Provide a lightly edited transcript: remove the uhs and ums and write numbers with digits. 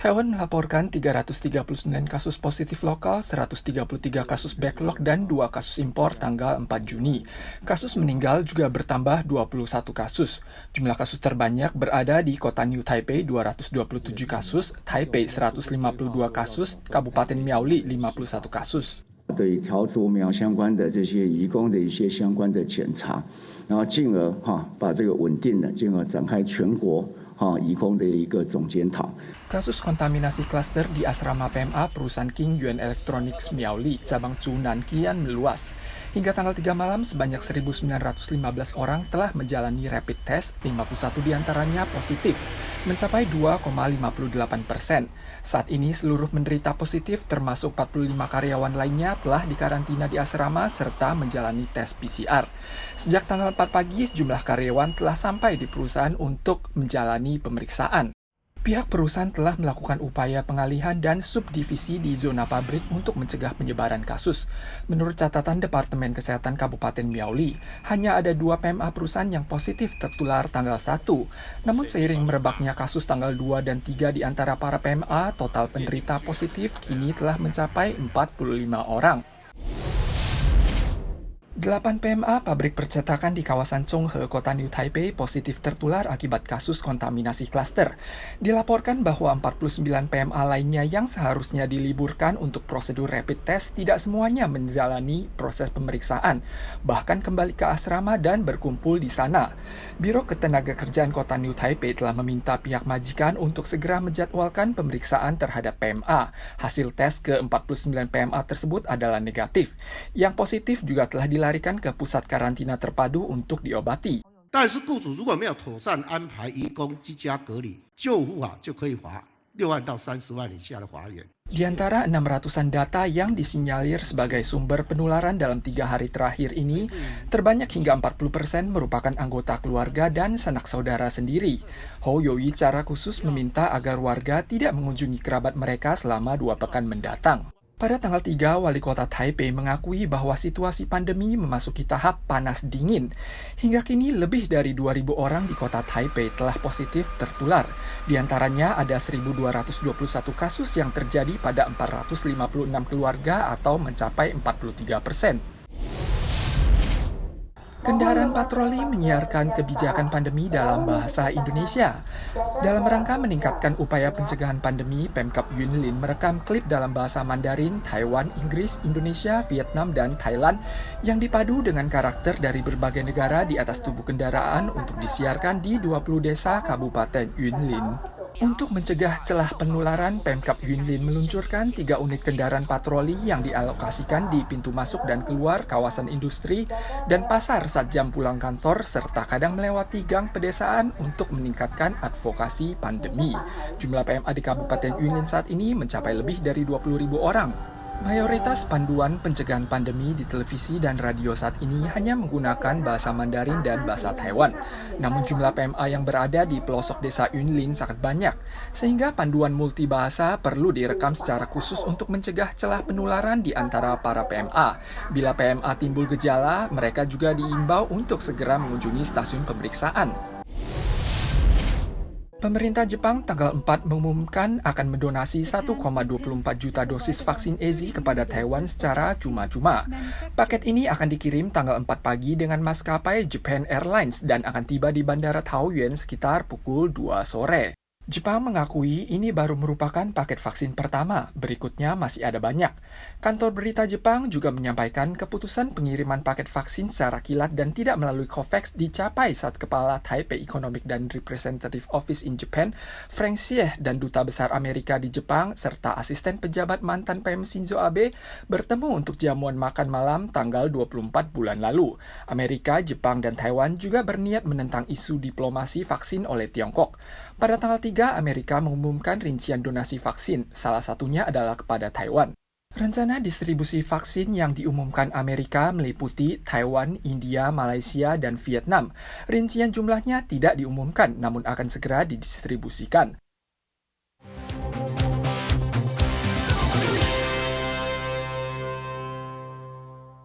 Taiwan melaporkan 339 kasus positif lokal, 133 kasus backlog, dan 2 kasus impor tanggal 4 Juni. Kasus meninggal juga bertambah 21 kasus. Jumlah kasus terbanyak berada di kota New Taipei 227 kasus, Taipei 152 kasus, Kabupaten Miaoli 51 kasus. 对调除苗相关的这些移工的一些相关的检查，然后进而把这个稳定的，进而展开全国移工的一个总检讨。 Kasus kontaminasi klaster di asrama PMA perusahaan King Yuan Electronics Miaoli, cabang Zhunan kian meluas. Hingga tanggal 3 malam, sebanyak 1.915 orang telah menjalani rapid test, 51 diantaranya positif, mencapai 2,58%. Saat ini seluruh penderita positif termasuk 45 karyawan lainnya telah dikarantina di asrama serta menjalani tes PCR. Sejak tanggal 4 pagi, sejumlah karyawan telah sampai di perusahaan untuk menjalani pemeriksaan. Pihak perusahaan telah melakukan upaya pengalihan dan subdivisi di zona pabrik untuk mencegah penyebaran kasus. Menurut catatan Departemen Kesehatan Kabupaten Miaoli, hanya ada 2 PMA perusahaan yang positif tertular tanggal 1. Namun seiring merebaknya kasus tanggal 2 dan 3 di antara para PMA, total penderita positif kini telah mencapai 45 orang. 8 PMA pabrik percetakan di kawasan Chonghe, kota New Taipei positif tertular akibat kasus kontaminasi klaster. Dilaporkan bahwa 49 PMA lainnya yang seharusnya diliburkan untuk prosedur rapid test tidak semuanya menjalani proses pemeriksaan, bahkan kembali ke asrama dan berkumpul di sana. Biro Ketenagakerjaan Kota New Taipei telah meminta pihak majikan untuk segera menjadwalkan pemeriksaan terhadap PMA. Hasil tes ke-49 PMA tersebut adalah negatif. Yang positif juga telah dilarikan ke pusat karantina terpadu untuk diobati. 但是雇主如果没有妥善安排移工居家隔离，救护就可以罚6万到30万以下的罚款。 Di antara 600-an data yang disinyalir sebagai sumber penularan dalam 3 hari terakhir ini, terbanyak hingga 40% merupakan anggota keluarga dan sanak saudara sendiri. Hou Youyi secara khusus meminta agar warga tidak mengunjungi kerabat mereka selama 2 pekan mendatang. Pada tanggal 3, Wali Kota Taipei mengakui bahwa situasi pandemi memasuki tahap panas dingin. Hingga kini lebih dari 2.000 orang di kota Taipei telah positif tertular. Di antaranya ada 1.221 kasus yang terjadi pada 456 keluarga atau mencapai 43%. Kendaraan patroli menyiarkan kebijakan pandemi dalam bahasa Indonesia. Dalam rangka meningkatkan upaya pencegahan pandemi, Pemkab Yunlin merekam klip dalam bahasa Mandarin, Taiwan, Inggris, Indonesia, Vietnam, dan Thailand yang dipadu dengan karakter dari berbagai negara di atas tubuh kendaraan untuk disiarkan di 20 desa Kabupaten Yunlin. Untuk mencegah celah penularan, Pemkab Yunlin meluncurkan 3 unit kendaraan patroli yang dialokasikan di pintu masuk dan keluar kawasan industri dan pasar saat jam pulang kantor, serta kadang melewati gang pedesaan untuk meningkatkan advokasi pandemi. Jumlah PMA di Kabupaten Yunlin saat ini mencapai lebih dari 20.000 orang. Mayoritas panduan pencegahan pandemi di televisi dan radio saat ini hanya menggunakan bahasa Mandarin dan bahasa Taiwan. Namun jumlah PMA yang berada di pelosok desa Yunlin sangat banyak, sehingga panduan multibahasa perlu direkam secara khusus untuk mencegah celah penularan di antara para PMA. Bila PMA timbul gejala, mereka juga diimbau untuk segera mengunjungi stasiun pemeriksaan. Pemerintah Jepang tanggal 4 mengumumkan akan mendonasi 1,24 juta dosis vaksin AZ kepada Taiwan secara cuma-cuma. Paket ini akan dikirim tanggal 4 pagi dengan maskapai Japan Airlines dan akan tiba di Bandara Taoyuan sekitar pukul 2 sore. Jepang mengakui ini baru merupakan paket vaksin pertama, berikutnya masih ada banyak. Kantor berita Jepang juga menyampaikan keputusan pengiriman paket vaksin secara kilat dan tidak melalui COVAX dicapai saat Kepala Taipei Economic dan Representative Office in Japan, Frank Sieh, dan Duta Besar Amerika di Jepang, serta asisten pejabat mantan PM Shinzo Abe bertemu untuk jamuan makan malam tanggal 24 bulan lalu. Amerika, Jepang, dan Taiwan juga berniat menentang isu diplomasi vaksin oleh Tiongkok. Pada tanggal 3, Amerika mengumumkan rincian donasi vaksin, salah satunya adalah kepada Taiwan. Rencana distribusi vaksin yang diumumkan Amerika meliputi Taiwan, India, Malaysia, dan Vietnam. Rincian jumlahnya tidak diumumkan, namun akan segera didistribusikan.